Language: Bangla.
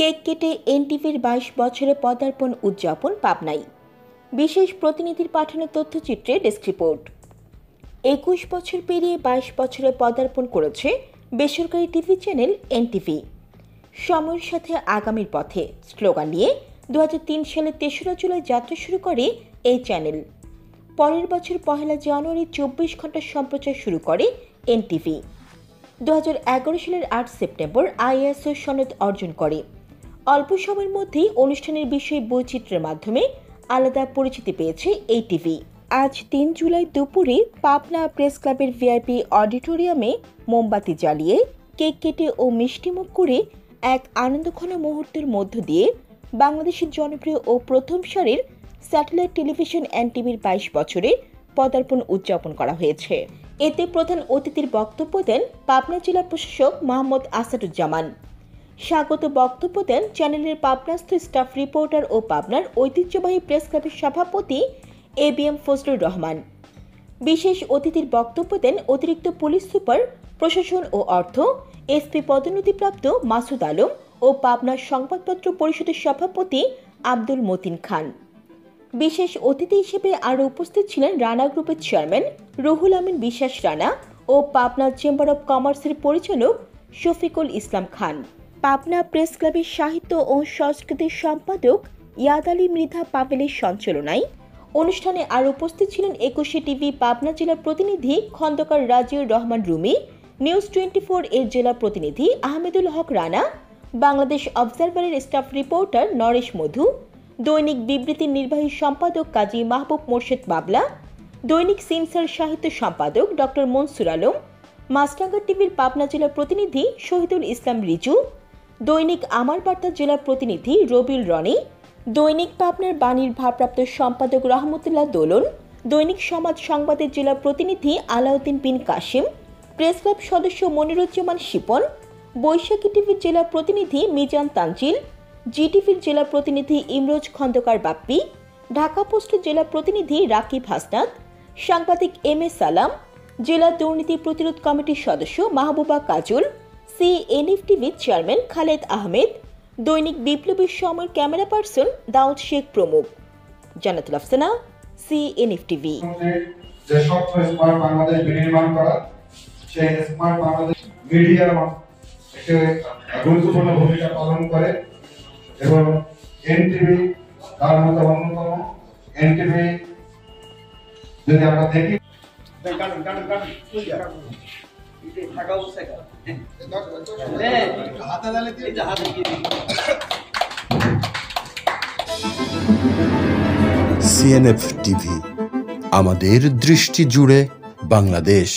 কেক কেটে এনটিভির 22 বছরে পদার্পণ উদযাপন পাবনায়। বিশেষ প্রতিনিধির পাঠানো তথ্যচিত্রে ডেস্ক রিপোর্ট। 21 বছর পেরিয়ে 22 বছরে পদার্পণ করেছে বেসরকারি টিভি চ্যানেল এনটিভি। সময়ের সাথে আগামীর পথে স্লোগান নিয়ে 2003 সালে 3রা জুলাই যাত্রা শুরু করে এই চ্যানেল। পরের বছর 1 জানুয়ারি 24 ঘন্টা সম্প্রচার শুরু করে এনটিভি। 2011 সালের 8 সেপ্টেম্বর আইএসও সনদ অর্জন করে। অল্প সময়ের মধ্যেই অনুষ্ঠানের বিষয় বৈচিত্র্যের মাধ্যমে আলাদা পরিচিতি পেয়েছে এই টিভি। আজ 3 জুলাই দুপুরে পাবনা প্রেস ক্লাবের ভিআইপি অডিটোরিয়ামে মোমবাতি জ্বালিয়ে কেক কেটে ও মিষ্টিমুখ করে এক আনন্দঘন মুহূর্তের মধ্য দিয়ে বাংলাদেশের জনপ্রিয় ও প্রথম সারির স্যাটেলাইট টেলিভিশন এনটিভির 22 বছরের পদার্পণ উদযাপন করা হয়েছে। এতে প্রধান অতিথির বক্তব্য দেন পাবনা জেলা প্রশাসক মোহাম্মদ আসাদুজ্জামান। স্বাগত বক্তব্য দেন চ্যানেলের পাবনাস্থ স্টাফ রিপোর্টার ও পাবনার ঐতিহ্যবাহী প্রেস ক্লাবের সভাপতি এবিএম ফজলুর রহমান। বিশেষ অতিথির বক্তব্য দেন অতিরিক্ত পুলিশ সুপার প্রশাসন ও অর্থ এসপি পদোন্নতিপ্রাপ্ত মাসুদ আলম ও পাবনার সংবাদপত্র পরিষদের সভাপতি আব্দুল মতিন খান। বিশেষ অতিথি হিসেবে আরও উপস্থিত ছিলেন রানা গ্রুপের চেয়ারম্যান রুহুল আমিন বিশ্বাস রানা ও পাবনা চেম্বার অব কমার্সের পরিচালক শফিকুল ইসলাম খান। পাবনা প্রেস ক্লাবের সাহিত্য ও সংস্কৃতির সম্পাদক ইয়াদ আলী মৃধা পাভেলের সঞ্চালনায় অনুষ্ঠানে আরও উপস্থিত ছিলেন 21 টিভি পাবনা জেলার প্রতিনিধি খন্দকার রাজিউর রহমান রুমি, নিউজ 24 এর জেলা প্রতিনিধি আহমেদুল হক রানা, বাংলাদেশ অবজারভারের স্টাফ রিপোর্টার নরেশ মধু, দৈনিক বিবৃতির নির্বাহী সম্পাদক কাজী মাহবুব মোর্শেদ বাবলা, দৈনিক সিনসার সাহিত্য সম্পাদক ডক্টর মনসুর আলম, মাছরাঙ্গা টিভির পাবনা জেলার প্রতিনিধি শহীদুল ইসলাম রিজু, দৈনিক আমার বার্তা জেলার প্রতিনিধি রবিউল রনি, দৈনিক পাবনার বাণীর ভারপ্রাপ্ত সম্পাদক রহমতুল্লাহ দোলন, দৈনিক সমাজ সংবাদের জেলা প্রতিনিধি আলাউদ্দিন বিন কাশিম, প্রেস ক্লাব সদস্য মনিরুজ্জামান শিপন, বৈশাখী টিভির জেলা প্রতিনিধি মিজান তানজিল, জিটিভির জেলা প্রতিনিধি ইমরোজ খন্দকার বাপ্পি, ঢাকা পোস্টের জেলা প্রতিনিধি রাকিব হাসনাত, সাংবাদিক এম এ সালাম, জেলা দুর্নীতি প্রতিরোধ কমিটির সদস্য মাহবুবা কাজল, সিএনএফ টিভির চেয়ারম্যান খালেদ আহমেদ, দৈনিক বিপ্লবীর সময়ের ক্যামেরা পার্সন দাউদ শেখ প্রমুখ। জান্নাতুল আফসানা, সিএনএফ টিভি। যে স্বপ্ন স্মার্ট বাংলাদেশ বিনির্মাণ করা, সেই স্মার্ট বাংলাদেশ মিডিয়া একটি গুরুত্বপূর্ণ ভূমিকা পালন করে এবং এনটিভি তার মধ্যে অন্যতম। এনটিভি যদি আমরা দেখি সিএনএফ টিভি, আমাদের দৃষ্টি জুড়ে বাংলাদেশ।